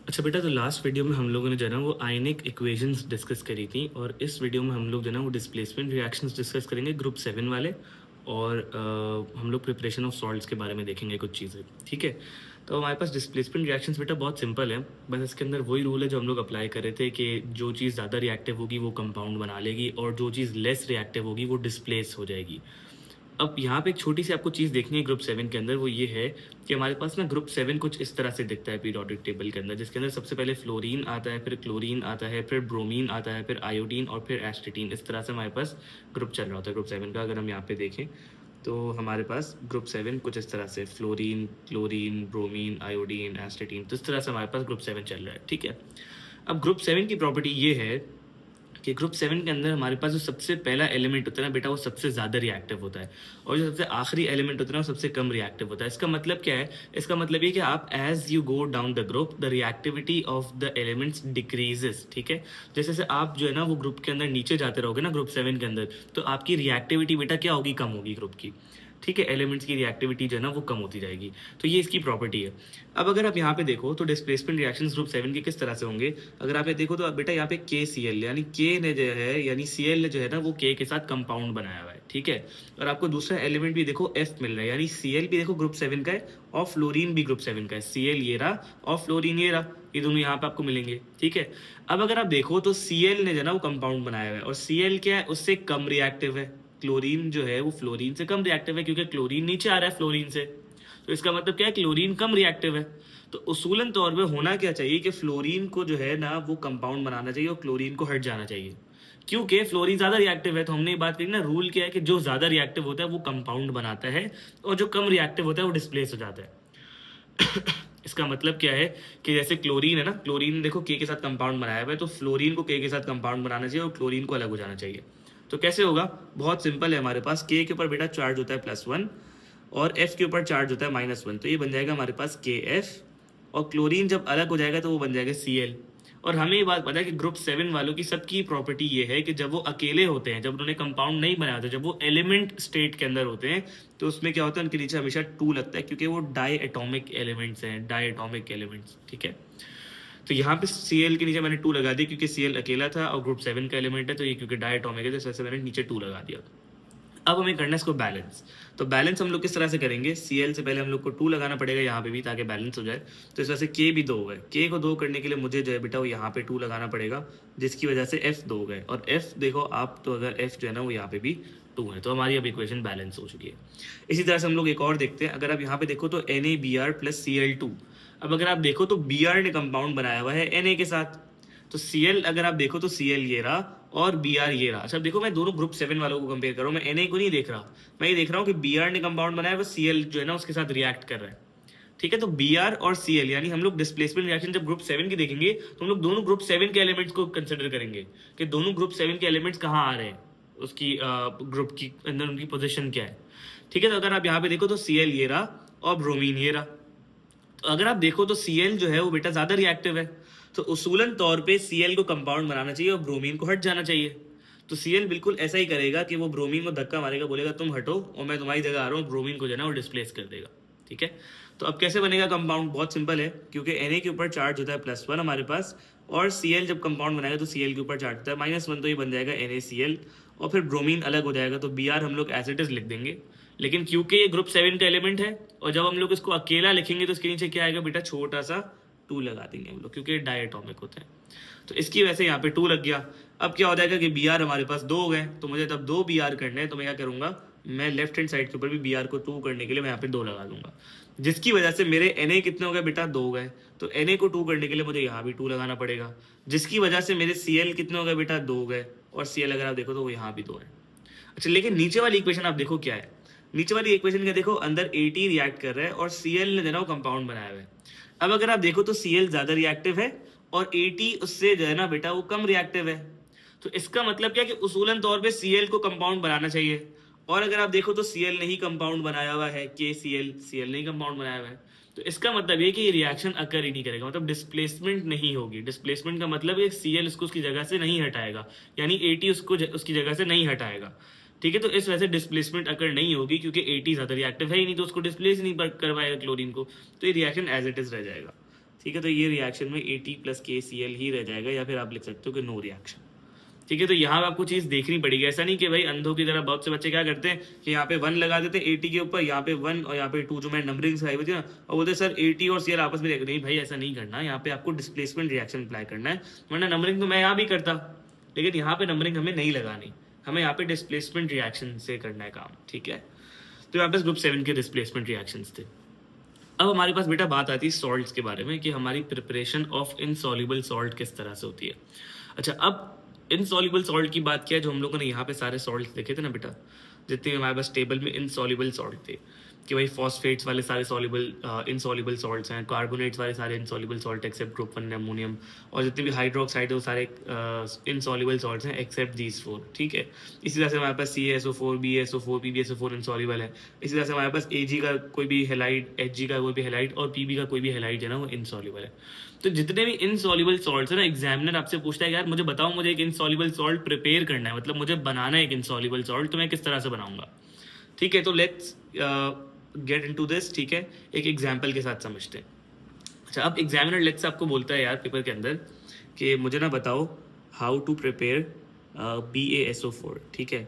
अच्छा बेटा, तो लास्ट वीडियो में हम लोगों ने जो है ना वो आयनिक इक्वेशंस डिस्कस करी थी, और इस वीडियो में हम लोग जो है ना वो डिस्प्लेसमेंट रिएक्शंस डिस्कस करेंगे ग्रुप 7 वाले। और हम लोग प्रिपरेशन ऑफ सॉल्ट्स के बारे में देखेंगे कुछ चीज़ें। ठीक है, तो हमारे पास डिस्प्लेसमेंट रिएक्शंस बेटा बहुत सिंपल है। बस इसके अंदर वही रूल है जो हम लोग अप्लाई कर रहे थे कि जो चीज़ ज़्यादा रिएक्टिव होगी वो कंपाउंड बना लेगी, और जो चीज़ लेस रिएक्टिव होगी वो डिस्प्लेस हो जाएगी। अब यहाँ पे एक छोटी सी आपको चीज़ देखनी है ग्रुप 7 के अंदर, वो ये है कि हमारे पास ना ग्रुप 7 कुछ इस तरह से दिखता है पीरियोडिक टेबल के अंदर, जिसके अंदर सबसे पहले फ्लोरीन आता है, फिर क्लोरीन आता है, फिर ब्रोमीन आता है, फिर आयोडीन और फिर एस्टेटीन। इस तरह से हमारे पास ग्रुप चल रहा होता है ग्रुप 7 का। अगर हम यहाँ पे देखें तो हमारे पास ग्रुप 7 कुछ इस तरह से फ्लोरीन, क्लोरीन, ब्रोमीन, आयोडीन, एस्टेटीन, तो इस तरह से हमारे पास ग्रुप 7 चल रहा है। ठीक है, अब ग्रुप 7 की प्रॉपर्टी ये है कि ग्रुप 7 के अंदर हमारे पास जो सबसे पहला एलिमेंट होता है ना बेटा, वो सबसे ज़्यादा रिएक्टिव होता है, और जो सबसे आखिरी एलिमेंट होता है ना वो सबसे कम रिएक्टिव होता है। इसका मतलब क्या है? इसका मतलब ये कि आप as you go down the group the reactivity of the elements decreases. ठीक है, जैसे जैसे आप जो है ना वो ग्रुप के अंदर नीचे जाते रहोगे ना ग्रुप 7 के अंदर, तो आपकी रिएक्टिविटी बेटा क्या होगी? कम होगी ग्रुप की। ठीक है, एलिमेंट्स की रिएक्टिविटी जो है ना वो कम होती जाएगी। तो ये इसकी प्रॉपर्टी है। अब अगर आप यहाँ पे देखो तो डिस्प्लेसमेंट रिएक्शंस ग्रुप 7 के किस तरह से होंगे। अगर आप ये देखो तो बेटा यहाँ पे के सी एल, यानी के ने जो है, यानी सी एल ने जो है ना वो के साथ कंपाउंड बनाया हुआ है। ठीक है, और आपको दूसरा एलिमेंट भी देखो एफ मिल रहा है, यानी सी एल भी देखो ग्रुप 7 का है और फ्लोरीन भी ग्रुप 7 का है। सी एल ये रहा और फ्लोरीन ये रहा, ये दोनों यहाँ पे आपको मिलेंगे। ठीक है, अब अगर आप देखो तो सी एल ने जो है ना वो कंपाउंड बनाया हुआ है, और सी एल क्या है? उससे कम रिएक्टिव है। क्लोरीन जो है वो फ्लोरीन से कम रिएक्टिव है, क्योंकि क्लोरीन नीचे आ रहा है फ्लोरीन से। तो इसका मतलब क्या है? क्लोरीन कम रिएक्टिव है। तो उसूलन तौर पे होना क्या चाहिए कि फ्लोरीन को जो है ना वो कंपाउंड बनाना चाहिए और क्लोरीन को हट जाना चाहिए, क्योंकि फ्लोरीन ज्यादा रिएक्टिव है। तो हमने ये बात करी ना, रूल क्या है कि जो ज्यादा रिएक्टिव होता है वो कंपाउंड बनाता है, और जो कम रिएक्टिव होता है वो डिस्प्लेस हो जाता है। इसका मतलब क्या है कि जैसे क्लोरीन है ना, क्लोरीन देखो के साथ कंपाउंड बनाया हुआ है, तो फ्लोरीन को के साथ कंपाउंड बनाना चाहिए और क्लोरीन को अलग हो जाना चाहिए। तो कैसे होगा? बहुत सिंपल है। हमारे पास के ऊपर बेटा चार्ज होता है +1 और एफ के ऊपर चार्ज होता है -1, तो ये बन जाएगा हमारे पास के एफ, और क्लोरीन जब अलग हो जाएगा तो वो बन जाएगा सी एल। और हमें ये बात पता है कि ग्रुप 7 वालों की सबकी प्रॉपर्टी ये है कि जब वो अकेले होते हैं, जब उन्होंने कंपाउंड नहीं बनाया होता, जब वो एलिमेंट स्टेट के अंदर होते हैं, तो उसमें क्या होता है? उनके नीचे हमेशा 2 लगता है, क्योंकि वो डाई एटॉमिक एलिमेंट्स हैं, डाई एटॉमिक एलिमेंट्स। ठीक है, तो यहाँ पे Cl के नीचे मैंने 2 लगा दिया, क्योंकि Cl अकेला था और ग्रुप 7 का एलिमेंट है, तो ये क्योंकि डाई एटॉमिक है तो इस वजह से मैंने नीचे 2 लगा दिया। अब हमें करना है इसको बैलेंस। तो बैलेंस हम लोग किस तरह से करेंगे? Cl से पहले हम लोग को 2 लगाना पड़ेगा यहाँ पे भी, ताकि बैलेंस हो जाए। तो इस वजह से K भी 2 हो गए। K को 2 करने के लिए मुझे जो है बेटा वो यहाँ पे 2 लगाना पड़ेगा, जिसकी वजह से F 2 हो गए। और F देखो आप, तो अगर F जो है ना वो यहाँ पे भी 2 है, तो हमारी अब इक्वेशन बैलेंस हो चुकी है। इसी तरह से हम लोग एक और देखते हैं। अगर आप यहाँ पे देखो तो NaBr + Cl2। अब अगर आप देखो तो Br ने कंपाउंड बनाया हुआ है Na के साथ, तो Cl अगर आप देखो तो Cl ये रहा और Br ये रहा। अच्छा देखो, मैं दोनों ग्रुप 7 वालों को कंपेयर कर रहा हूँ, मैं Na को नहीं देख रहा, मैं ये देख रहा हूँ कि Br ने कंपाउंड बनाया है, Cl जो है ना उसके साथ रिएक्ट कर रहा है। ठीक है, तो Br और Cl, यानी हम लोग डिस्प्लेसमेंट रिएक्शन जब ग्रुप 7 की देखेंगे तो हम लोग दोनों ग्रुप 7 के एलिमेंट्स को कंसिडर करेंगे कि दोनों ग्रुप 7 के एलिमेंट्स कहाँ आ रहे हैं, उसकी ग्रुप की अंदर उनकी पोजिशन क्या है। ठीक है, तो अगर आप यहाँ पे देखो तो Cl ये रहा और ब्रोमीन ये रहा। तो अगर आप देखो तो Cl जो है वो बेटा ज्यादा रिएक्टिव है, तो उसूलन तौर पे Cl को कंपाउंड बनाना चाहिए और ब्रोमीन को हट जाना चाहिए। तो Cl बिल्कुल ऐसा ही करेगा कि वो ब्रोमीन को धक्का मारेगा, बोलेगा तुम हटो और मैं तुम्हारी जगह आ रहा हूँ, ब्रोमीन को जो है ना वो डिस्प्लेस कर देगा। ठीक है, तो अब कैसे बनेगा कंपाउंड? बहुत सिंपल है, क्योंकि Na के ऊपर चार्ज होता है +1 हमारे पास, और Cl जब कंपाउंड बनाएगा तो Cl के ऊपर चार्ज होता है -1, तो ये बन जाएगा NaCl, और फिर ब्रोमीन अलग हो जाएगा, तो Br हम लोग एज इट इज लिख देंगे। लेकिन क्योंकि ये ग्रुप 7 का एलिमेंट है, और जब हम लोग इसको अकेला लिखेंगे तो इसके नीचे क्या आएगा बेटा? छोटा सा 2 लगा देंगे हम लोग, क्योंकि डायटोमिक होता है। तो इसकी वजह से यहाँ पे 2 लग गया। अब क्या हो जाएगा कि Br हमारे पास 2 हो गए, तो मुझे तब 2 Br करने हैं, तो मैं क्या करूंगा? मैं लेफ्ट हैंड साइड के ऊपर भी Br को 2 करने के लिए मैं यहाँ पे 2 लगा दूंगा, जिसकी वजह से मेरे Na कितने हो गए बेटा? 2 हो गए। तो Na को 2 करने के लिए मुझे यहाँ भी 2 लगाना पड़ेगा, जिसकी वजह से मेरे Cl कितने हो गए बेटा? 2 हो गए, और Cl अगर आप देखो तो वो यहाँ भी 2 है। अच्छा, लेकिन नीचे वाली इक्वेशन आप देखो क्या है? नीचे वाली इक्वेशन क्या देखो, अंदर AT रिएक्ट कर रहा है और Cl ने जो है कंपाउंड बनाया हुआ है। अब अगर आप देखो तो Cl ज्यादा रिएक्टिव है और AT उससे जो है ना बेटा वो कम रिएक्टिव है। तो इसका मतलब क्या कि उसूलन तौर पे Cl को कंपाउंड बनाना चाहिए, और अगर आप देखो तो Cl नहीं कंपाउंड बनाया हुआ है, Cl नहीं कंपाउंड बनाया हुआ है। तो इसका मतलब ये कि ये रिएक्शन अकर ही नहीं करेगा, मतलब डिस्प्लेसमेंट नहीं होगी। डिस्प्लेसमेंट का मतलब है Cl उसको उसकी जगह से नहीं हटाएगा, यानी AT उसको उसकी जगह से नहीं हटाएगा। ठीक है, तो इस वजह से डिस्प्लेसमेंट अकर नहीं होगी, क्योंकि AT ज्यादा रिएक्टिव है ही नहीं, तो उसको डिस्प्लेस नहीं करवाएगा क्लोरीन को, तो ये रिएक्शन एज इट इज रह जाएगा। ठीक है। तो ये रिएक्शन में AT + KCl ही रह जाएगा, या फिर आप लिख सकते हो कि नो रिएक्शन। ठीक है। तो यहाँ आपको चीज़ देखनी पड़ेगी, ऐसा नहीं कि भाई अंधों की तरह बहुत से बच्चे क्या करते हैं कि यहाँ पे 1 लगा देते हैं AT के ऊपर, यहाँ पे 1 और यहाँ पे 2 जो मैं नंबरिंग सिखाई हुई थी ना, और बोलते सर AT और Cl आपस में रिएक्ट। नहीं भाई, ऐसा नहीं करना, यहाँ पे आपको डिस्प्लेसमेंट रिएक्शन अप्लाई करना है, वरना नंबरिंग तो मैं यहाँ भी करता, लेकिन यहाँ पे नंबरिंग हमें नहीं लगानी, हमें यहाँ पे डिस्प्लेसमेंट रिएक्शन से करना है काम। ठीक है। तो यहाँ पे ग्रुप 7 के डिस्प्लेसमेंट रिएक्शंस थे। अब हमारे पास बेटा बात आती है सॉल्ट्स के बारे में कि हमारी प्रिपरेशन ऑफ इनसॉल्युबल सॉल्ट किस तरह से होती है। अच्छा, अब इनसॉल्युबल सॉल्ट की बात किया, जो हम लोगों ने यहाँ पे सारे सॉल्ट्स देखे थे ना बेटा, जितने हमारे पास टेबल में इनसॉल्युबल सॉल्ट थे, कि भाई फॉस्फेट्स वाले सारे सॉल्युबल इनसॉल्युबल सॉल्ट्स हैं, कार्बोनेट्स वाले सारे insoluble salt except group 1 ammonium, और जितने भी हाइड्रोक्साइड है वो सारे इनसॉल्युबल सॉल्ट्स हैं एक्सेप्ट दीज 4। ठीक है। इसी तरह से हमारे पास CaSO4, BaSO4, PbSO4 इनसॉल्युबल है। इसी तरह से हमारे पास Ag का कोई भी हेलाइड, Hg का कोई भी हेलाइड और Pb का कोई भी हेलाइड है ना, वो इनसॉल्युबल है। तो जितने भी इनसॉल्युबल सॉल्ट्स है ना, एग्जामिनर आपसे पूछता है यार मुझे बताओ, मुझे एक इनसॉल्युबल सॉल्ट प्रिपेयर करना है, मतलब मुझे बनाना है एक इनसॉल्युबल सॉल्ट, तो मैं किस तरह से बनाऊंगा। ठीक है। तो लेट्स गेट इनटू दिस। ठीक है, एक एग्जाम्पल के साथ समझते हैं। अच्छा, अब एग्जामिनर लेट्स आपको बोलता है यार पेपर के अंदर कि मुझे ना बताओ हाउ टू प्रिपेयर BaSO4। ठीक है।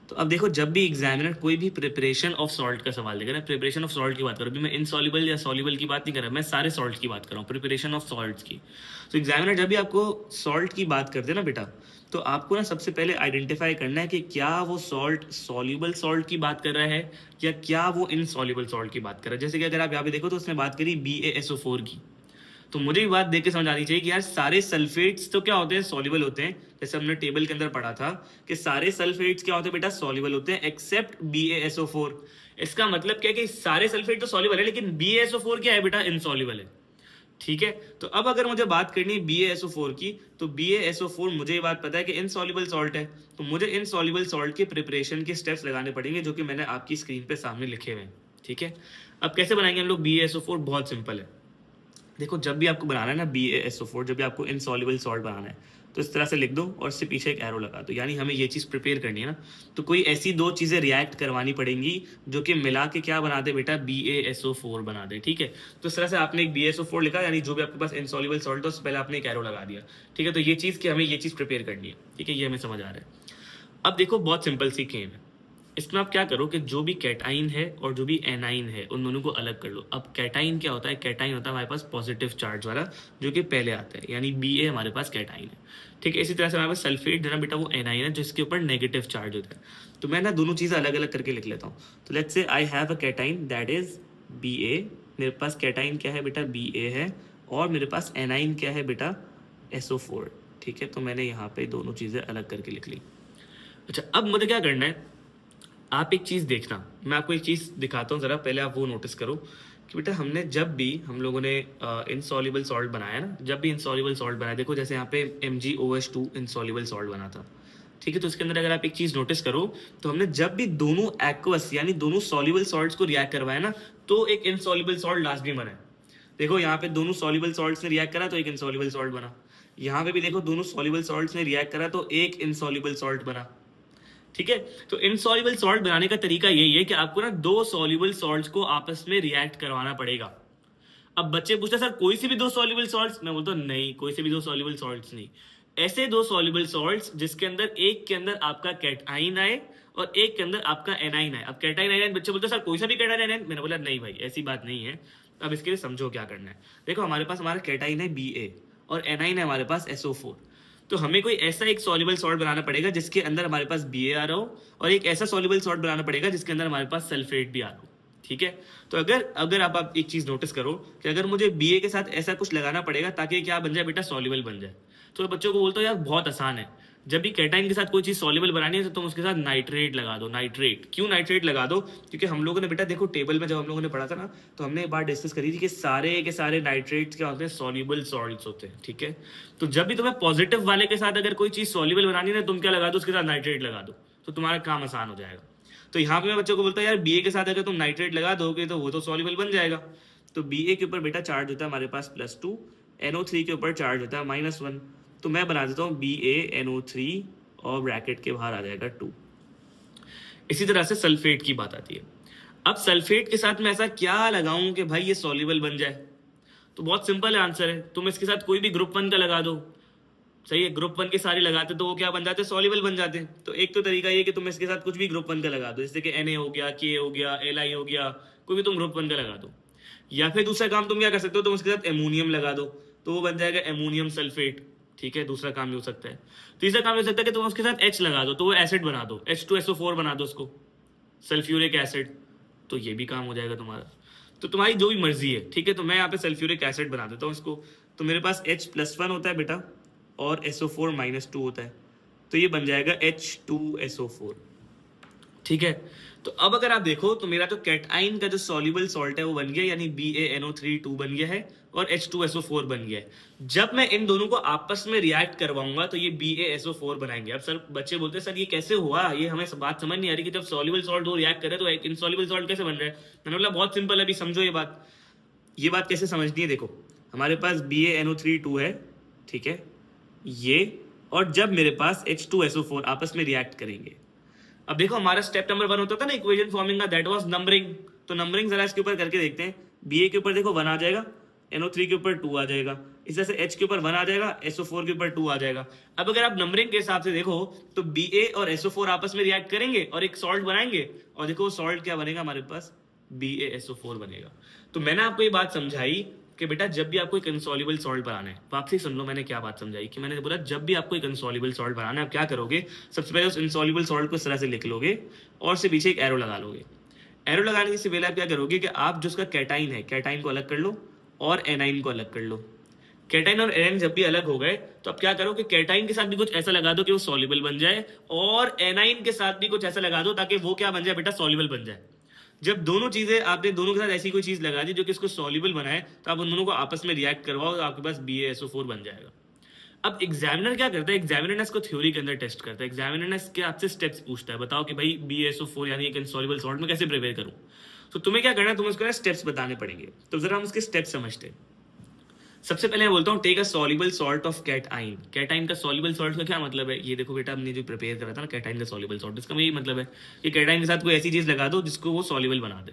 तो अब देखो, जब भी एग्जामिनर कोई भी प्रिपरेशन ऑफ सॉल्ट का सवाल देगा ना, प्रिपरेशन ऑफ सॉल्ट की बात करो, अभी मैं इनसॉल्युबल या सॉल्युबल की बात नहीं कर रहा, मैं सारे सॉल्ट की बात कर रहा हूँ, प्रिपरेशन ऑफ सॉल्ट्स की। तो एग्जामिनर जब भी आपको सॉल्ट की बात करते हैं ना बेटा, तो आपको ना सबसे पहले आइडेंटिफाई करना है कि क्या वो सॉल्ट सॉल्युबल सॉल्ट की बात कर रहा है या क्या वो इनसॉल्युबल सॉल्ट की बात कर रहा है। जैसे कि अगर आप यहाँ पे देखो तो उसने बात करी BaSO4 की, तो मुझे भी बात देख के समझ आनी चाहिए कि यार सारे सल्फेट्स तो क्या होते हैं, सॉल्युबल होते हैं। जैसे हमने टेबल के अंदर पढ़ा था कि सारे सल्फेट्स क्या होते हैं बेटा, सॉल्युबल होते हैं एक्सेप्ट BaSO4। इसका मतलब क्या है कि सारे सल्फेट तो सॉल्युबल है, लेकिन BaSO4 क्या है बेटा, इनसॉल्युबल है। ठीक है। तो अब अगर मुझे बात करनी है BaSO4 की, तो BaSO4 मुझे ये बात पता है कि इनसॉल्युबल सॉल्ट है, तो मुझे इनसॉल्युबल सॉल्ट के प्रिपरेशन के स्टेप्स लगाने पड़ेंगे, जो कि मैंने आपकी स्क्रीन पे सामने लिखे हुए हैं। ठीक है। अब कैसे बनाएंगे हम लोग BaSO4, बहुत सिंपल है। देखो, जब भी आपको बनाना है ना BaSO4, जब भी आपको इनसॉल्युबल सॉल्ट बनाना है, तो इस तरह से लिख दो और इससे पीछे एक एरो लगा दो, यानी हमें ये चीज़ प्रिपेयर करनी है ना, तो कोई ऐसी 2 चीज़ें रिएक्ट करवानी पड़ेंगी जो कि मिला के क्या बना दे बेटा, BaSO4 बना दे। ठीक है। तो इस तरह से आपने एक BaSO4 लिखा, यानी जो भी आपके पास इनसॉल्युबल सॉल्ट है उससे पहले आपने एक एरो लगा दिया। ठीक है। तो ये चीज़ कि हमें ये चीज़ प्रिपेयर करनी है। ठीक है, ये हमें समझ आ रहा है। अब देखो, बहुत सिंपल सी गेम है। इसमें आप क्या करो कि जो भी कैटाइन है और जो भी एनाइन है, उन दोनों को अलग कर लो। अब कैटाइन क्या होता है, कैटाइन होता है हमारे पास पॉजिटिव चार्ज वाला, जो कि पहले आता है, यानी Ba हमारे पास कैटाइन है। ठीक है। इसी तरह से हमारे पास सल्फेट जो ना बेटा, वो एनाइन है, जिसके ऊपर नेगेटिव चार्ज होता है। तो मैं ना दोनों चीज़ें अलग अलग करके लिख लेता हूँ। तो let's say I have a cation that is Ba। मेरे पास कैटाइन क्या है बेटा, Ba है, और मेरे पास एनाइन क्या है बेटा, SO4। ठीक है। तो मैंने यहाँ पे दोनों चीज़ें अलग करके लिख ली। अच्छा, अब मुझे क्या करना है, आप एक चीज़ देखना, मैं आपको एक चीज़ दिखाता हूँ ज़रा, पहले आप वो नोटिस करो कि बेटा हमने जब भी हम लोगों ने इनसॉल्युबल सॉल्ट बनाया ना, जब भी इनसॉल्युबल सॉल्ट बनाया, देखो जैसे यहाँ पे MgOH2 इनसॉल्युबल सॉल्ट बना था। ठीक है। तो इसके अंदर अगर आप एक चीज़ नोटिस करो, तो हमने जब भी दोनों एक्वस यानी दोनों सॉल्युबल सॉल्ट्स को रिएक्ट करवाया ना, तो एक इनसॉल्युबल सॉल्ट लास्ट में बना है। देखो यहाँ पे दोनों सॉल्युबल सॉल्ट्स ने रिएक्ट करा तो एक इनसॉल्युबल सॉल्ट बना। यहाँ पे भी देखो दोनों सॉल्युबल सॉल्ट्स ने रिएक्ट करा तो एक इनसॉल्युबल सॉल्ट बना। ठीक है। तो इनसॉल्युबल सॉल्ट बनाने का तरीका यही है कि आपको ना 2 सॉल्युबल सॉल्ट्स को आपस में रिएक्ट करवाना पड़ेगा। अब बच्चे पूछते हैं सर कोई से भी 2 सॉल्युबल सॉल्ट्स, मैं बोलता हूं नहीं, कोई से भी 2 सॉल्युबल सॉल्ट्स नहीं, ऐसे 2 सॉल्युबल सॉल्ट्स जिसके अंदर एक के अंदर आपका कैटाइन आए और एक के अंदर आपका एनाइन आए। अब कैटाइन एनाइन, बच्चे बोलते हैं सर कोई सा भी कैटाइन एनाइन, मैंने बोला नहीं भाई, ऐसी बात नहीं है। अब इसके लिए समझो क्या करना है। देखो हमारे पास हमारा कैटाइन है Ba और एनाइन है हमारे पास SO4। तो हमें कोई ऐसा एक सॉल्युबल सॉल्ट बनाना पड़ेगा जिसके अंदर हमारे पास Ba आ रहा हो, और एक ऐसा सॉल्युबल सॉल्ट बनाना पड़ेगा जिसके अंदर हमारे पास सल्फेट भी आ रहा हो। ठीक है। तो अगर आप एक चीज नोटिस करो कि अगर मुझे Ba के साथ ऐसा कुछ लगाना पड़ेगा ताकि क्या बन जाए बेटा, सॉल्युबल बन जाए, तो बच्चों को बोलता हूँ यार बहुत आसान है। जब भी कैटाइन के साथ कोई चीज सॉल्युबल बनानी है तो तुम उसके साथ नाइट्रेट लगा दो। नाइट्रेट क्यों नाइट्रेट लगा दो, क्योंकि हम लोगों ने बेटा देखो टेबल में जब हम लोगों ने पढ़ा था ना, तो हमने एक बार डिस्कस करी थी कि सारे के सारे नाइट्रेट्स क्या होते हैं, सॉल्युबल सॉल्ट्स होते हैं। ठीक है। तो जब भी तुम्हें पॉजिटिव वाले के साथ अगर कोई चीज सॉल्युबल बनानी है, तुम क्या लगा दो, उसके साथ नाइट्रेट लगा दो, तो तुम्हारा काम आसान हो जाएगा। तो यहाँ पे मैं बच्चों को बोलता हूँ यार Ba के साथ अगर तुम नाइट्रेट लगा दोगे तो वो तो सॉल्युबल बन जाएगा। तो Ba के ऊपर बेटा चार्ज होता है हमारे पास +2, NO3 के ऊपर चार्ज होता है -1, तो मैं बना देता हूँ BaNO3 और ब्रैकेट के बाहर आ जाएगा 2। इसी तरह से सल्फेट की बात आती है। अब सल्फेट के साथ मैं ऐसा क्या लगाऊं कि भाई ये सॉल्युबल बन जाए, तो बहुत सिंपल है आंसर है, तुम इसके साथ कोई भी ग्रुप 1 का लगा दो, सही है, ग्रुप 1 के सारे लगाते तो वो क्या बन जाते, सॉल्युबल बन जाते हैं। तो एक तो तरीका ये कि तुम इसके साथ कुछ भी ग्रुप 1 का लगा दो, जैसे कि Na हो गया, K हो गया, Li हो गया, कोई भी तुम ग्रुप 1 का लगा दो। या फिर दूसरा काम तुम क्या कर सकते हो, तुम उसके साथ एमोनियम लगा दो, तो वो बन जाएगा एमोनियम सल्फेट, ठीक है, दूसरा काम ये हो सकता है। तीसरा काम ये हो सकता है कि तुम उसके साथ H लगा दो, तो वो एसिड बना दो, H2SO4 बना दो उसको, सल्फ्यूरिक एसिड, तो ये भी काम हो जाएगा तुम्हारा। तो तुम्हारी जो भी मर्जी है, ठीक है। तो मैं यहाँ पे सल्फ्यूरिक एसिड बना देता हूँ इसको, तो मेरे पास H+1 होता है बेटा और SO4-2 होता है, तो ये बन जाएगा H2SO4, ठीक है। तो अब अगर आप देखो तो मेरा जो कैटाइन का जो सॉल्युबल सॉल्ट है वो बन गया, यानी BaNO3 बन गया है और H2SO4 बन गया है। जब मैं इन दोनों को आपस में रिएक्ट करवाऊंगा तो ये BaSO4 बनाएंगे। अब सर बच्चे बोलते हैं सर ये कैसे हुआ, ये हमें बात समझ नहीं आ रही कि जब सॉल्युबल सॉल्ट वो रिएक्ट करे तो एक इनसॉल्युबल सॉल्ट कैसे बन रहा है। मैंने बोला बहुत सिंपल है, अभी समझो ये बात कैसे समझनी है। देखो हमारे पास BaNO3 है, ठीक है, ये, और जब मेरे पास H2SO4 आपस में रिएक्ट करेंगे। अब देखो हमारा स्टेप नंबर 1 होता था ना इक्वेशन फॉर्मिंग का, दैट वाज नंबरिंग। तो नंबरिंग जरा इसके ऊपर करके देखते हैं। Ba के ऊपर देखो 1 आ जाएगा, NO3 के ऊपर 2 आ जाएगा, इस तरह से H के ऊपर 1 आ जाएगा, SO4 के ऊपर 2 आ जाएगा। अब अगर आप नंबरिंग के हिसाब से देखो तो Ba और SO4 आपस में रिएक्ट करेंगे और एक सॉल्ट बनाएंगे, और देखो वो सॉल्ट क्या बनेगा हमारे पास, BaSO4 बनेगा। तो मैंने आपको ये बात समझाई कि बेटा जब भी आपको एक इनसॉल्युबल सॉल्ट बनाना है, वापसी सुन लो मैंने क्या बात समझाई, कि मैंने बोला जब भी आपको एक इनसॉल्युबल सॉल्ट बनाना है आप क्या करोगे, सबसे पहले उस इनसॉल्युबल सॉल्ट को इस तरह से लिख लोगे और से पीछे एक एरो लगा लोगे। एरो लगाने से पहले आप क्या करोगे कि आप जो उसका कैटाइन है, कैटाइन को अलग कर लो और एनाइन को अलग कर लो। कैटाइन और एनाइन जब भी अलग हो गए तो आप क्या करो कि कैटाइन के साथ भी कुछ ऐसा लगा दो कि वो सॉल्युबल बन जाए, और एनाइन के साथ भी कुछ ऐसा लगा दो ताकि वो क्या बन जाए बेटा, सॉल्युबल बन जाए। जब दोनों चीजें आपने दोनों के साथ ऐसी कोई चीज लगा दी जो कि इसको सॉल्युबल बनाए, तो आप उन दोनों को आपस में रिएक्ट करवाओ तो आपके पास BaSO4 बन जाएगा। अब एग्जामिनर क्या करता है, एग्जामिनर ने इसको थ्योरी के अंदर टेस्ट करता है। एग्जामिनर ने इसके आपसे स्टेप्स पूछता है, बताओ कि भाई BaSO4 यानी एक इनसॉल्युबल सॉल्ट में कैसे प्रिपेयर करूं। तो तुम्हें क्या करना है, तुम्हें उसको स्टेप्स बताने पड़ेंगे। तो जरा हम उसके स्टेप्स समझते हैं। सबसे पहले मैं बोलता हूँ take a soluble salt of cation. Cation का सॉल्युबल सॉल्ट का क्या मतलब है, ये देखो बेटा हमने जो प्रिपेयर करा था ना कैटाइन का सॉल्युबल सॉल्ट, इसका यही मतलब है कि कैटाइन के साथ कोई ऐसी चीज लगा दो जिसको वो सॉल्युबल बना दे।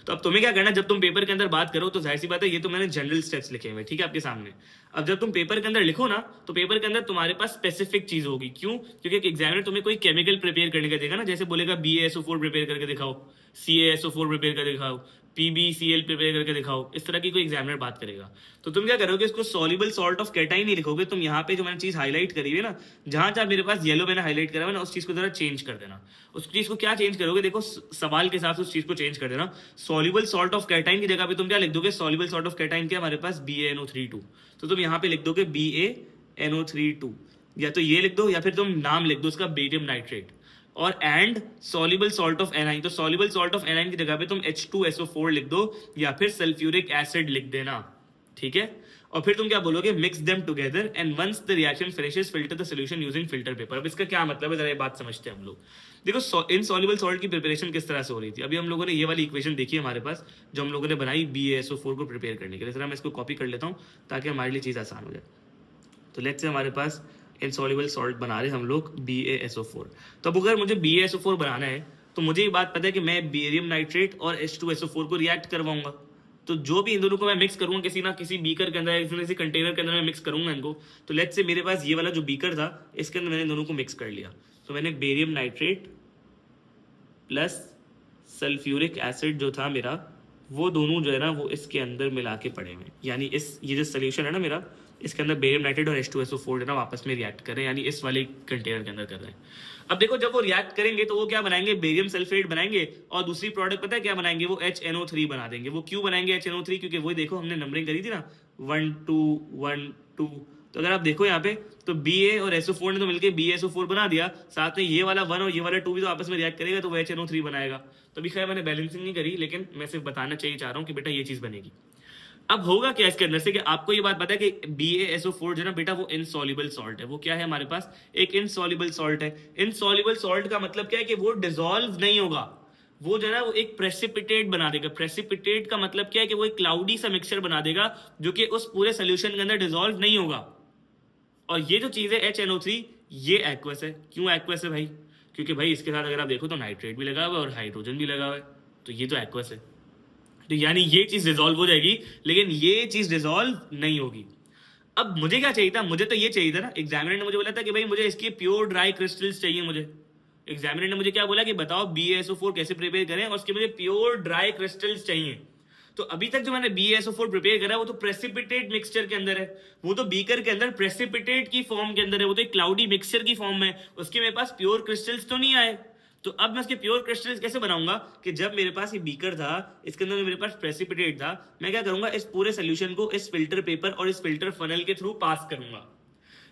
तो अब तुम्हें क्या करना है, जब तुम पेपर के अंदर बात करो तो जाहिर सी बात है, ये तो मैंने जनरल स्टेप्स लिखे हुए, ठीक है, आपके सामने। अब जब तुम पेपर के अंदर लिखो ना तो पेपर के अंदर तुम्हारे पास स्पेसिफिक चीज होगी। क्यों? क्योंकि एग्जामिनर तुम्हें कोई केमिकल प्रिपेयर करने का देगा ना, जैसे बोलेगा BaSO4 प्रिपेयर करके दिखाओ, CaSO4 प्रिपेयर करके दिखाओ, PbCl प्रिपेयर करके दिखाओ, इस तरह की कोई एग्जामिनर बात करेगा। तो तुम क्या करोगे, इसको सॉल्युबल सॉल्ट ऑफ कैटाइन नहीं लिखोगे, तुम यहाँ पे जो मैंने चीज हाईलाइट करी है ना, जहां जहां मेरे पास येलो मैंने हाईलाइट करा है ना, उस चीज को जरा चेंज कर देना। उस चीज को क्या चेंज करोगे, देखो सवाल के हिसाब से उस चीज को चेंज कर देना। सॉल्युबल सॉल्ट ऑफ कैटाइन की जगह पे तुम क्या लिख दोगे, सॉल्युबल सॉल्ट ऑफ कैटाइन क्या हमारे पास BaNO3 तो तुम यहाँ पे लिख दोगे BaNO3 या तो ये लिख दो या फिर तुम नाम लिख दो उसका बेरियम नाइट्रेट, और and soluble salt of A9. तो सॉल्युबल सॉल्ट ऑफ एनाइन की जगह पे तुम H2SO4 लिख दो या फिर सल्फ्यूरिक एसिड लिख देना, ठीक है। और फिर तुम क्या बोलोगे, mix them together and once the reaction finishes filter the solution using filter paper. अब इसका क्या मतलब है, जरा ये बात समझते हैं हम लोग। देखो इनसॉल्युबल सॉल्ट की प्रिपरेशन किस तरह से हो रही थी, अभी हम लोगों ने ये वाली इक्वेशन देखी है हमारे पास, जो हम लोगों ने बनाई BaSO4 को प्रिपेयर करने के लिए। जरा मैं इसको कॉपी कर लेता हूँ ताकि हमारे लिए चीज़ आसान हो जाए। तो लेट्स से हमारे पास इनसॉल्युबल सॉल्ट बना रहे हम लोग BaSO4। तो अब अगर मुझे BaSO4 बनाना है तो मुझे ये बात पता है कि मैं बेरियम नाइट्रेट और H2SO4 को रिएक्ट करवाऊंगा। तो जो भी इन दोनों को मैं मिक्स करूंगा किसी ना किसी बीकर के अंदर, किसी कंटेनर के अंदर मैं मिक्स करूंगा इनको। तो लेट्स से मेरे पास ये वाला जो बीकर था इसके अंदर मैंने दोनों को मिक्स कर लिया। तो मैंने barium nitrate plus sulphuric acid जो था मेरा, वो दोनों जो है ना वो इसके अंदर मिला के पड़े हुए, यानी ये जो सोल्यूशन है ना मेरा, इसके अंदर बेरियम नाइट्रेट और H2SO4 जो ना आपस में रिएक्ट कर रहे हैं, यानी इस वाले कंटेनर के अंदर कर रहे हैं। अब देखो जब वो रिएक्ट करेंगे तो वो क्या बनाएंगे, बेरियम सल्फेट बनाएंगे, और दूसरी प्रोडक्ट पता है क्या बनाएंगे, वो HNO3 बना देंगे। वो क्यों बनाएंगे HNO3, क्योंकि वो देखो हमने नंबरिंग करी थी ना 1 2 1 2। तो अगर आप देखो यहाँ पे तो Ba और SO4 ने तो मिलकर BaSO4 बना दिया, साथ में ये वाला 1 और ये वाला 2 भी तो आपस में रिएक्ट करेगा तो वो HNO3 बनाएगा। तो अभी खैर मैंने बैलेंसिंग नहीं करी, लेकिन मैं सिर्फ बताना चाहिए चाह रहा हूँ कि बेटा ये चीज बनेगी। अब होगा क्या इसके अंदर से, कि आपको ये बात पता है कि BaSO4 जो ना बेटा वो इनसॉल्युबल सॉल्ट है। वो क्या है हमारे पास, एक इनसॉल्युबल सॉल्ट है। इनसॉल्युबल सॉल्ट का मतलब क्या है कि वो डिसॉल्व नहीं होगा, वो जो है ना वो एक प्रेसिपिटेट बना देगा। प्रेसिपिटेट का मतलब क्या है कि वो एक क्लाउडी सा मिक्सचर बना देगा जो कि उस पूरे सोल्यूशन के अंदर डिसॉल्व नहीं होगा। और ये जो चीज है HNO3, ये एक्वस है। क्यों एक्वस है भाई, क्योंकि भाई इसके साथ अगर आप देखो तो नाइट्रेट भी लगा हुआ है और हाइड्रोजन भी लगा हुआ है, तो ये तो एक्वस है। तो यानी ये चीज डिजोल्व हो जाएगी, लेकिन ये चीज डिजोल्व नहीं होगी। अब मुझे क्या चाहिए था, मुझे तो ये चाहिए था ना, एग्जामिनर ने मुझे बोला था कि भाई मुझे इसकी प्योर ड्राई क्रिस्टल्स चाहिए। मुझे एग्जामिनर ने मुझे क्या बोला कि बताओ BaSO4 कैसे प्रिपेयर करें, और उसके मुझे प्योर ड्राई क्रिस्टल्स चाहिए। तो अभी तक जो मैंने BaSO4 प्रिपेयर करा वो तो प्रेसिपिटेट मिक्सचर के अंदर है, वो तो बीकर के अंदर प्रेसिपिटेट की फॉर्म के अंदर है, वो तो एक क्लाउडी मिक्सचर की फॉर्म में, उसके मेरे पास प्योर क्रिस्टल्स तो नहीं आए। तो अब मैं इसके प्योर क्रिस्टल्स कैसे बनाऊंगा कि जब मेरे पास ये बीकर था, इसके अंदर मेरे पास प्रेसिपिटेट था, मैं क्या करूंगा, इस पूरे सोल्यूशन को इस फिल्टर पेपर और इस फिल्टर फनल के थ्रू पास करूंगा।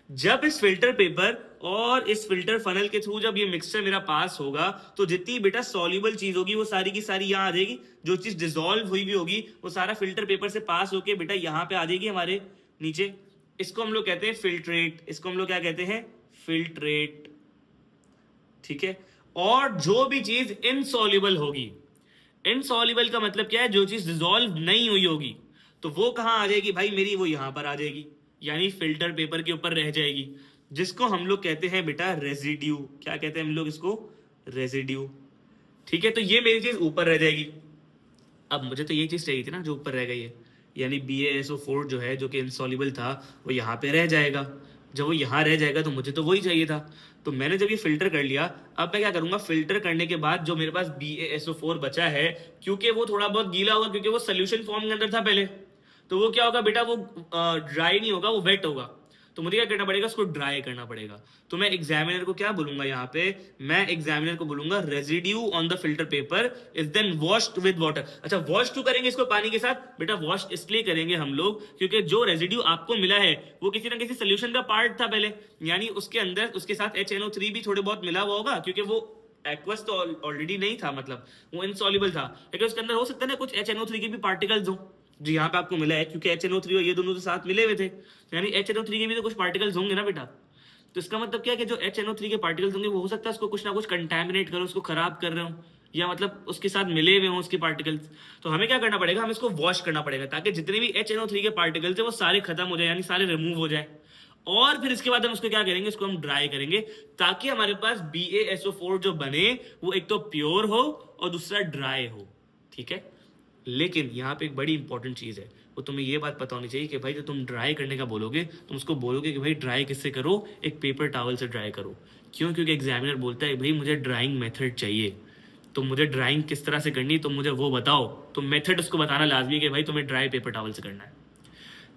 जब इस फिल्टर पेपर और इस फिल्टर फनल के थ्रू जब ये मिक्सचर मेरा पास होगा, तो जितनी बेटा सॉल्युबल चीज होगी वो सारी की सारी यहाँ आ जाएगी। जो चीज डिसॉल्व हुई भी होगी वो सारा फिल्टर पेपर से पास होके बेटा यहाँ पे आ जाएगी हमारे नीचे। इसको हम लोग कहते हैं फिल्ट्रेट, इसको हम लोग क्या कहते हैं, फिल्ट्रेट। ठीक है। और जो भी चीज इनसॉल्युबल होगी, इनसॉल्युबल का मतलब क्या है, जो चीज डिसॉल्व नहीं हुई होगी, तो वो कहां आ जाएगी भाई मेरी, वो यहां पर आ जाएगी, यानी फिल्टर पेपर के ऊपर रह जाएगी, जिसको हम लोग कहते हैं बेटा रेजिड्यू। क्या कहते हैं हम लोग इसको, रेजिड्यू। ठीक है। तो ये मेरी चीज ऊपर रह जाएगी। अब मुझे तो ये चीज चाहिए थी ना जो ऊपर रह गई है, यानी BaSO4 जो है, जो कि इनसॉल्युबल था, वो यहाँ पे रह जाएगा। जब वो यहाँ रह जाएगा तो मुझे तो वही चाहिए था। तो मैंने जब ये फिल्टर कर लिया, अब मैं क्या करूंगा, फिल्टर करने के बाद जो मेरे पास BaSO4 बचा है, क्योंकि वो थोड़ा बहुत गीला होगा, क्योंकि वो सोल्यूशन फॉर्म के अंदर था पहले, तो वो क्या होगा बेटा, वो ड्राई नहीं होगा, वो वेट होगा। तो मुझे क्या करना पड़ेगा, उसको ड्राई करना पड़ेगा। तो मैं एग्जामिनर को क्या बोलूंगा, यहाँ पे मैं एग्जामिनर को बोलूंगा residue on the filter paper is then washed with water. अच्छा, वॉश क्यों करेंगे इसको पानी के साथ बेटा, वॉश इसलिए करेंगे हम लोग क्योंकि जो रेजिड्यू आपको मिला है वो किसी ना किसी सोल्यूशन का पार्ट था पहले, यानी उसके अंदर उसके साथ HNO3 भी थोड़े बहुत मिला हुआ होगा, क्योंकि वो एक्वस तो ऑलरेडी नहीं था, मतलब वो इनसॉल्युबल था, लेकिन उसके अंदर हो सकता है ना कुछ HNO3 के भी पार्टिकल्स हो, जो यहाँ पे आपको मिला है, क्योंकि HNO3 और ये दोनों तो साथ मिले हुए थे, यानी HNO3 के भी तो कुछ पार्टिकल्स होंगे ना बेटा। तो इसका मतलब क्या है कि जो HNO3 के पार्टिकल्स होंगे वो हो सकता है उसको कुछ ना कुछ कंटेमिनेट करो, उसको खराब कर रहे हो, या मतलब उसके साथ मिले हुए हों उसके पार्टिकल्स। तो हमें क्या करना पड़ेगा, हमें इसको वॉश करना पड़ेगा, ताकि जितने भी HNO3 के पार्टिकल्स है वो सारे खत्म हो जाए, यानी सारे रिमूव हो जाए। और फिर इसके बाद हम उसको क्या करेंगे, इसको हम ड्राई करेंगे, ताकि हमारे पास BaSO4 जो बने वो एक तो प्योर हो और दूसरा ड्राई हो। ठीक है। लेकिन यहाँ पे एक बड़ी इंपॉर्टेंट चीज है, वो तुम्हें ये बात पता होनी चाहिए कि भाई जो तुम ड्राई करने का बोलोगे, तुम उसको बोलोगे कि भाई ड्राई किससे करो, एक पेपर टॉवल से ड्राई करो। क्यों? क्योंकि एग्जामिनर बोलता है भाई मुझे ड्राइंग मेथड चाहिए, तो मुझे ड्राइंग किस तरह से करनी, तो मुझे वो बताओ। तो मेथड उसको बताना लाजमी है कि भाई तुम्हें ड्राई पेपर टॉवल से करना है।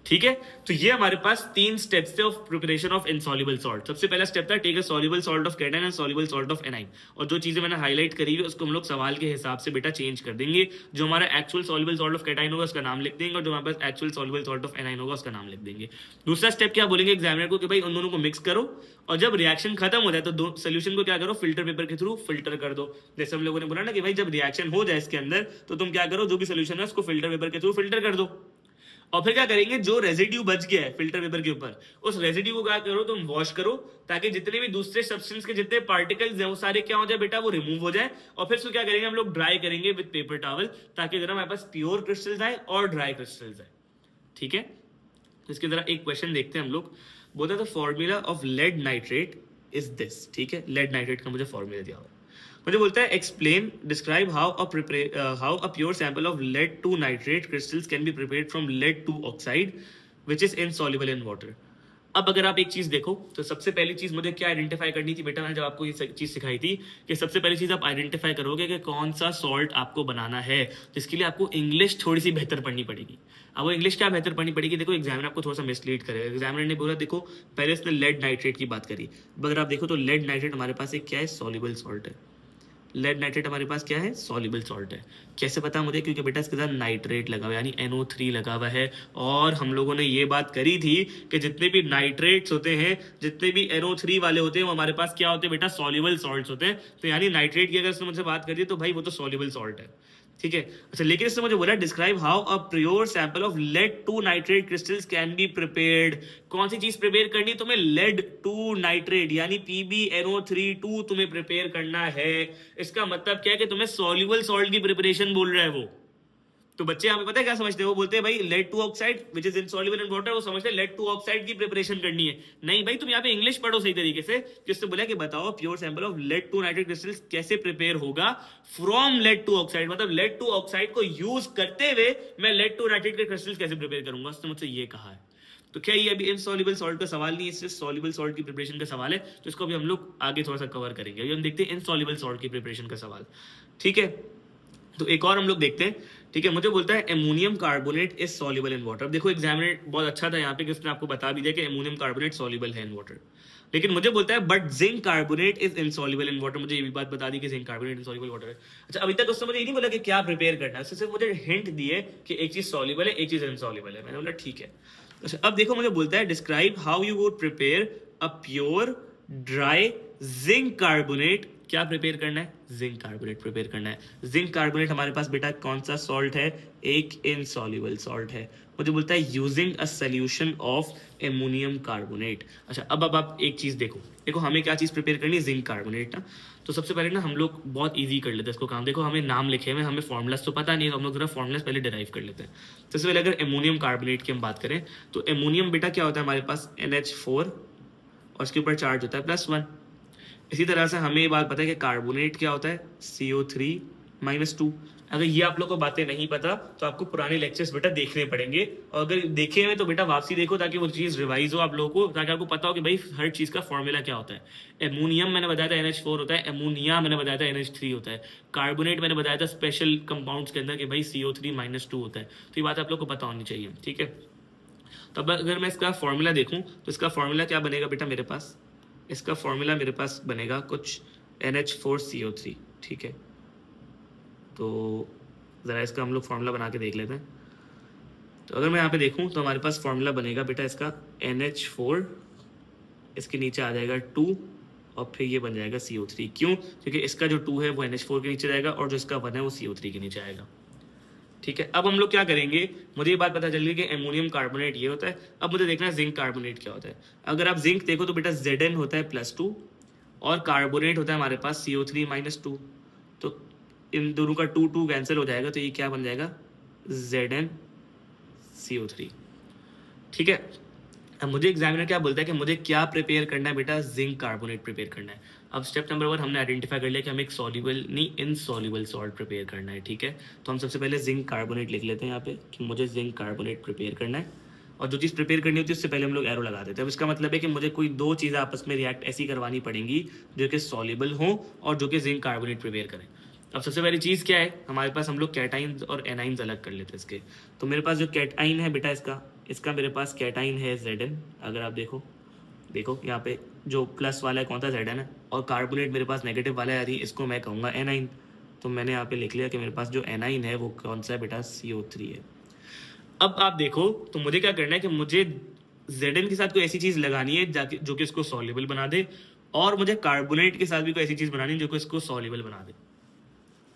ठीक है। तो ये हमारे पास 3 स्टेप्स थे of preparation of insoluble salt. सबसे पहला स्टेप था take a soluble salt of cation and soluble salt of anion, और जो चीजें मैंने हाईलाइट करी हुई उसको हम लोग सवाल के हिसाब से बेटा चेंज कर देंगे। जो हमारा actual soluble salt of cation होगा उसका नाम लिख देंगे, और जो हमारे पास actual soluble salt of anion होगा उसका नाम लिख देंगे। दूसरा स्टेप क्या बोलेंगे एग्जामिनर को कि भाई उन दोनों को मिक्स करो, और जब रिएक्शन खत्म हो जाए तो सोल्यूशन को क्या करो, फिल्टर पेपर के थ्रू फिल्टर कर दो। जैसे हम लोगों ने बोला ना कि भाई जब रिएक्शन हो जाए इसके अंदर, तो तुम क्या करो, जो भी सोल्यूशन है उसको फिल्टर पेपर के थ्रू फिल्टर कर दो। और फिर क्या करेंगे, जो रेजिड्यू बच गया है फिल्टर पेपर के ऊपर, उस रेजिड्यू को क्या करो, तुम वॉश करो, ताकि जितने भी दूसरे सब्सटेंस के जितने पार्टिकल्स हैं वो सारे क्या हो जाए बेटा, वो रिमूव हो जाए। और फिर उसको क्या करेंगे, हम लोग ड्राई करेंगे विद पेपर टॉवल, ताकि जरा हमारे पास प्योर क्रिस्टल्स आए और ड्राई क्रिस्टल्स आए। ठीक है। तो इसके जरा एक क्वेश्चन देखते हैं हम लोग। बोलते the formula of lead nitrate is this. ठीक है, लेड नाइट्रेट का मुझे फॉर्मूला दिया हुआ, मुझे बोलता है explain describe how a pure sample of lead 2 nitrate crystals can be prepared from lead 2 oxide which is insoluble in water. अब अगर आप एक चीज देखो, तो सबसे पहली चीज मुझे क्या आइडेंटिफाई करनी थी बेटा, मैंने जब आपको ये चीज सिखाई थी कि सबसे पहली चीज आप आइडेंटिफाई करोगे कि कौन सा सॉल्ट आपको बनाना है, जिसके लिए आपको इंग्लिश थोड़ी सी बेहतर पढ़नी पड़ेगी। अब वो इंग्लिश क्या बेहतर पढ़नी पड़ेगी, देखो एग्जामिनर आपको थोड़ा सा मिसलीड करेगा। एग्जामिनर ने बोला देखो पहले इसने लेड नाइट्रेट की बात करी, अगर आप देखो तो लेड नाइट्रेट हमारे पास एक क्या है, सॉल्युबल सॉल्ट है। लेड नाइट्रेट हमारे पास क्या है, सॉल्युबल सॉल्ट है। कैसे पता मुझे, क्योंकि बेटा इसके साथ नाइट्रेट लगा हुआ है, यानी NO3 लगा हुआ है। और हम लोगों ने ये बात करी थी कि जितने भी नाइट्रेट्स होते हैं, जितने भी NO3 वाले होते हैं, वो हमारे पास क्या होते हैं बेटा, सॉल्युबल सॉल्ट्स होते हैं। तो यानी नाइट्रेट की अगर इसने मुझसे बात करी तो भाई वो तो सॉल्युबल सॉल्ट है। ठीक है। अच्छा, लेकिन इसने मुझे बोला describe how a pure sample of lead 2 nitrate crystals can be prepared. कौन सी चीज प्रिपेयर करनी है तुम्हें, लेड 2 नाइट्रेट, यानी PbNO3 तुम्हें प्रिपेयर करना है। इसका मतलब क्या है कि तुम्हें सॉल्युबल सॉल्ट की प्रिपरेशन बोल रहा है वो। तो बच्चे यहाँ पे पता है क्या समझते हैं, वो बोलते हैं भाई lead two oxide which is insoluble in water, वो समझते हैं लेड टू ऑक्साइड की प्रिपरेशन करनी है। नहीं भाई, तुम यहाँ पे इंग्लिश पढ़ो सही तरीके से कि उसने बोला कि बताओ pure sample of lead two nitrate crystals कैसे प्रिपेयर होगा फ्रॉम लेड टू ऑक्साइड, मतलब लेड टू ऑक्साइड को यूज करते हुए मैं लेड टू नाइट्रेट के क्रिस्टल्स कैसे प्रिपेयर करूंगा, उसने मुझसे ये कहा है। तो क्या ये अभी इनसॉल्युबल सॉल्ट का सवाल नहीं है, इससे सॉल्युबल सॉल्ट की प्रिपरेशन का सवाल है, तो इसको अभी हम लोग आगे थोड़ा सा कवर करेंगे। अभी हम देखते हैं इनसॉल्युबल सॉल्ट की प्रिपरेशन का सवाल, ठीक है। तो एक और हम लोग देखते हैं, ठीक है। मुझे बोलता है ammonium carbonate is soluble in water. देखो एग्जामिनर बहुत अच्छा था यहाँ पे कि उसने आपको बता भी दिया कि एमोनियम कार्बोनेट सॉल्युबल है इन वाटर, लेकिन मुझे बोलता है but zinc carbonate is insoluble in water. मुझे ये भी बात बता दी कि जिंक कार्बोनेट इनसॉल्युबल वाटर है। अच्छा, अभी तक उसने मुझे ये नहीं बोला कि क्या प्रिपेयर करना है, उसने सिर्फ मुझे हिंट दिए कि एक चीज सॉल्युबल है, एक चीज इनसॉल्युबल है। मैंने बोला ठीक है। अच्छा, अब देखो मुझे बोलता है describe how you would prepare a pure dry zinc carbonate. क्या प्रिपेयर करना है, जिंक कार्बोनेट प्रिपेयर करना है। जिंक कार्बोनेट हमारे पास बेटा कौन सा सॉल्ट है, एक इनसॉल्युबल सॉल्ट है। मुझे बोलता है using a solution of ammonium carbonate. अच्छा, अब आप एक चीज देखो हमें क्या चीज प्रिपेयर करनी है, जिंक कार्बोनेट ना। तो सबसे पहले ना हम लोग बहुत इजी कर लेते हैं इसको काम। देखो हमें नाम लिखे हुए, हमें फॉर्मुलास तो पता नहीं है, तो हम लोग जरा फॉर्मुलास पहले डिराइव कर लेते हैं। सबसे पहले अगर एमोनियम कार्बोनेट की हम बात करें तो एमोनियम बेटा क्या होता है हमारे पास, NH4 और उसके ऊपर चार्ज होता है +1। इसी तरह से हमें ये बात पता है कि कार्बोनेट क्या होता है, CO3-2। अगर ये आप लोग को बातें नहीं पता तो आपको पुराने लेक्चर्स बेटा देखने पड़ेंगे, और अगर देखे हुए तो बेटा वापसी देखो ताकि वो चीज़ रिवाइज हो आप लोगों को, ताकि आपको पता हो कि भाई हर चीज़ का फॉर्मूला क्या होता है। एमोनियम मैंने बताया था NH4 होता है, एमोनिया मैंने बताया था NH3 होता है, कार्बोनेट मैंने बताया था स्पेशल कंपाउंड्स के अंदर कि भाई CO3-2 होता है। तो ये बात आप लोग को पता होनी चाहिए, ठीक है। तो अब अगर मैं इसका फॉर्मूला देखूँ तो इसका फॉर्मूला क्या बनेगा बेटा मेरे पास, इसका फॉर्मूला मेरे पास बनेगा कुछ NH4CO3, ठीक है। तो ज़रा इसका हम लोग फॉर्मूला बना के देख लेते हैं। तो अगर मैं यहाँ पे देखूँ तो हमारे पास फॉर्मूला बनेगा बेटा इसका NH4, इसके नीचे आ जाएगा 2 और फिर ये बन जाएगा CO3। क्यों, क्योंकि इसका जो 2 है वो NH4 के नीचे जाएगा और जो इसका 1 है वो CO3 के नीचे आएगा, ठीक है। अब हम लोग क्या करेंगे, मुझे ये बात पता चल गई कि एमोनियम कार्बोनेट ये होता है। अब मुझे देखना है जिंक कार्बोनेट क्या होता है। अगर आप जिंक देखो तो बेटा Zn होता है +2 और कार्बोनेट होता है हमारे पास CO3-2। तो इन दोनों का 2 कैंसिल हो जाएगा, तो ये क्या बन जाएगा, ZnCO3, ठीक है। अब मुझे एग्जामिनर क्या बोलता है कि मुझे क्या प्रिपेयर करना है बेटा, जिंक कार्बोनेट प्रिपेयर करना है। अब स्टेप नंबर 1 हमने आइडेंटिफाई कर लिया कि हमें एक सॉल्युबल नहीं इनसॉल्युबल सॉल्ट प्रिपेयर करना है, ठीक है। तो हम सबसे पहले जिंक कार्बोनेट लिख लेते हैं यहाँ पे कि मुझे जिंक कार्बोनेट प्रिपेयर करना है, और जो चीज़ प्रिपेयर करनी होती है उससे पहले हम लोग एरो लगा देते हैं। अब इसका मतलब है कि मुझे कोई दो चीज़ें आपस में रिएक्ट ऐसी करवानी पड़ेंगी जो कि सॉल्युबल हो और जो कि जिंक कार्बोनेट प्रिपेयर करें। अब सबसे पहली चीज़ क्या है हमारे पास, हम लोग कैटाइन्स और एनाइन्स अलग कर लेते हैं इसके। तो मेरे पास जो कैटाइन है बेटा इसका मेरे पास कैटाइन है Zn। अगर आप देखो यहाँ पे जो प्लस वाला है कौन सा, Zn है, और कार्बोनेट मेरे पास नेगेटिव वाला है, यानी इसको मैं कहूँगा एनाइन। तो मैंने यहाँ पे लिख लिया कि मेरे पास जो एनाइन है वो कौन सा है बेटा, CO3 है। अब आप देखो तो मुझे क्या करना है कि मुझे Zn के साथ कोई ऐसी चीज़ लगानी है जो कि इसको सॉल्युबल बना दे, और मुझे कार्बोनेट के साथ भी कोई ऐसी चीज़ बनानी है जो कि इसको सॉल्युबल बना दे।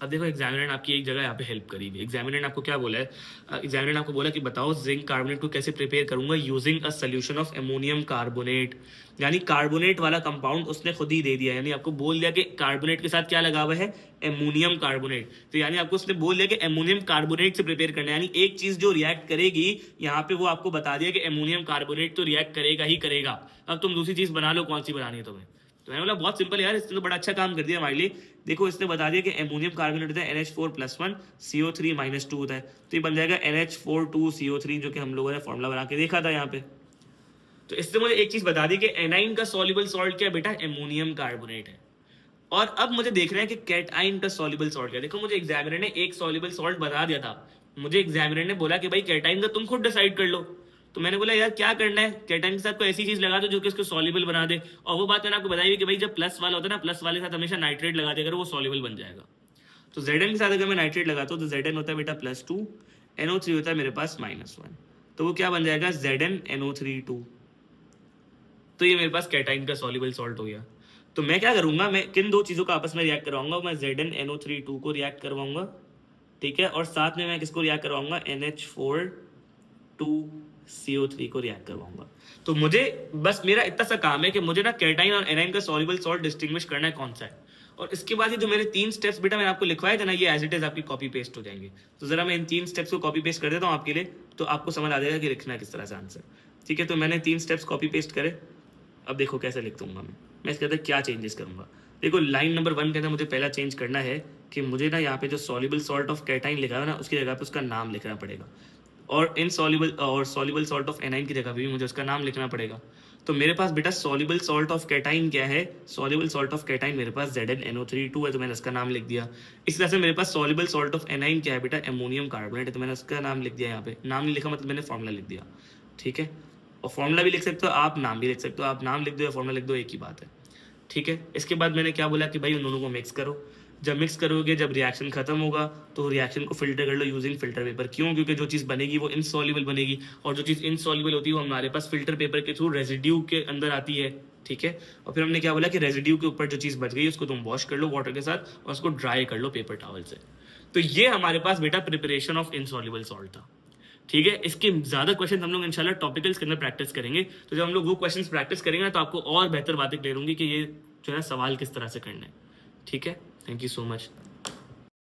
अब देखो एग्जामिनर ने आपकी एक जगह यहाँ पे हेल्प करी हुई। एग्जामिनर ने आपको क्या बोला है, एग्जामिनर ने आपको बोला कि बताओ जिंक कार्बोनेट को कैसे प्रिपेयर करूंगा using a solution of ammonium carbonate. यानी कार्बोनेट वाला कंपाउंड उसने खुद ही दे दिया, यानी आपको बोल दिया कि कार्बोनेट के साथ क्या लगा हुआ है, एमोनियम कार्बोनेट। तो यानी आपको उसने बोल दिया कि एमोनियम कार्बोनेट से प्रिपेयर करना है, यानी एक चीज जो रिएक्ट करेगी यहाँ पे वो आपको बता दिया कि एमोनियम कार्बोनेट तो रिएक्ट करेगा ही करेगा। अब तुम दूसरी चीज बना लो, कौन सी बनानी है तुम्हें। तो मैंने बोला बहुत सिंपल यार, इसने तो बड़ा अच्छा काम कर दिया हमारे लिए। देखो इसने बता दिया कि एमोनियम कार्बोनेट होता है NH4+1 CO3-2 होता है, तो ये बन जाएगा NH4,2CO3, जो कि हम लोगों ने फॉर्मूला बना के देखा था यहाँ पे। तो इससे मुझे एक चीज बता दी कि एनाइन का सॉल्युबल सॉल्ट क्या बेटा, एमोनियम कार्बोनेट है। और अब मुझे देखना है कि कैटाइन का सॉल्युबल सॉल्ट क्या। देखो मुझे एग्जामिनर ने एक सॉल्युबल सॉल्ट बता दिया था, मुझे एग्जामिनर ने बोला कि भाई कैटाइन का तुम खुद डिसाइड कर लो। तो मैंने बोला यार क्या करना है, कैटाइन के साथ कोई ऐसी चीज लगा दो जो कि इसको सॉल्युबल बना दे। और वो बात मैंने आपको बताई कि भाई जब प्लस वाला होता है ना, प्लस वाले के साथ हमेशा नाइट्रेट लगा दे, अगर वो सॉल्युबल बन जाएगा। तो Zn के साथ अगर मैं नाइट्रेट लगाता हूँ तो Zn होता है बेटा +2, NO3 होता है मेरे पास -1, तो वो क्या बन जाएगा, ZnNO3(2). तो ये मेरे पास कैटाइन का सॉल्युबल सॉल्ट हो गया। तो मैं क्या करूंगा, मैं किन दो चीजों का आपस में रिएक्ट करवाऊंगा, मैं ZnNO3(2) को रिएक्ट करवाऊंगा, ठीक है, और साथ में मैं किसको रिएक्ट करवाऊंगा, NH4,2CO3 को रिएक्ट करवाऊंगा। तो मुझे बस मेरा इतना सा काम है कि मुझे ना कैटाइन और एनाइन का सॉल्युबल सॉल्ट डिस्टिंग्विश करना है कौन सा है। और इसके बाद ये जो मैंने 3 स्टेप्स बेटा मैंने आपको लिखवाए थे ना, ये एज इट इज आपकी कॉपी पेस्ट हो जाएंगे। तो जरा मैं इन 3 स्टेप्स को कॉपी पेस्ट कर देता हूँ आपके लिए, तो आपको समझ आ जाएगा कि लिखना किस तरह से आंसर। ठीक है, तो मैंने 3 स्टेप्स कॉपी पेस्ट करे। अब देखो कैसे लिख दूंगा मैं इसके अंदर क्या चेंजेस करूंगा। देखो लाइन नंबर 1 के अंदर मुझे पहला चेंज करना है कि मुझे ना यहाँ पे जो सॉल्युबल सॉल्ट ऑफ कैटाइन लिखा है ना, उसकी जगह पे उसका नाम लिखना पड़ेगा, और सॉल्युबल सॉल्ट ऑफ एनाइन की जगह पे भी मुझे उसका नाम लिखना पड़ेगा। तो मेरे पास बेटा सॉल्युबल सॉल्ट ऑफ कैटाइन क्या है, सॉल्युबल सॉल्ट ऑफ कैटाइन मेरे पास ZnNO3 है, तो मैंने उसका नाम लिख दिया। इसी तरह से मेरे पास सॉल्युबल सॉल्ट ऑफ एनाइन क्या है बेटा, अमोनियम कार्बोनेट है, तो मैंने उसका नाम लिख दिया। यहाँ पे नाम नहीं लिखा मतलब मैंने फॉर्मूला लिख दिया। ठीक है, और फॉर्मूला भी लिख सकते हो आप, नाम भी लिख सकते हो आप, नाम लिख दो या फॉर्मूला लिख दो, एक ही बात है। ठीक है, इसके बाद मैंने क्या बोला कि भाई उन दोनों को मिक्स करो। जब मिक्स करोगे, जब रिएक्शन खत्म होगा तो रिएक्शन को फिल्टर कर लो यूजिंग फिल्टर पेपर। क्यों? क्योंकि जो चीज़ बनेगी वो इनसॉल्युबल बनेगी, और जो चीज़ इनसॉल्युबल होती है वो हमारे पास फिल्टर पेपर के थ्रू रेजिड्यू के अंदर आती है। ठीक है, और फिर हमने क्या बोला कि रेजिड्यू के ऊपर जो चीज़ बच गई उसको तुम वॉश कर लो वाटर के साथ और उसको ड्राई कर लो पेपर टॉवल से। तो ये हमारे पास बेटा प्रिपरेशन ऑफ इनसॉल्युबल सॉल्ट था। ठीक है, इसके ज़्यादा क्वेश्चन हम लोग इंशाल्लाह टॉपिकल्स के अंदर प्रैक्टिस करेंगे। तो जब हम लोग वो क्वेश्चन प्रैक्टिस करेंगे ना, तो आपको और बेहतर बातें क्लियर होंगी कि ये जो है सवाल किस तरह से करना है। ठीक है, थैंक यू सो मच।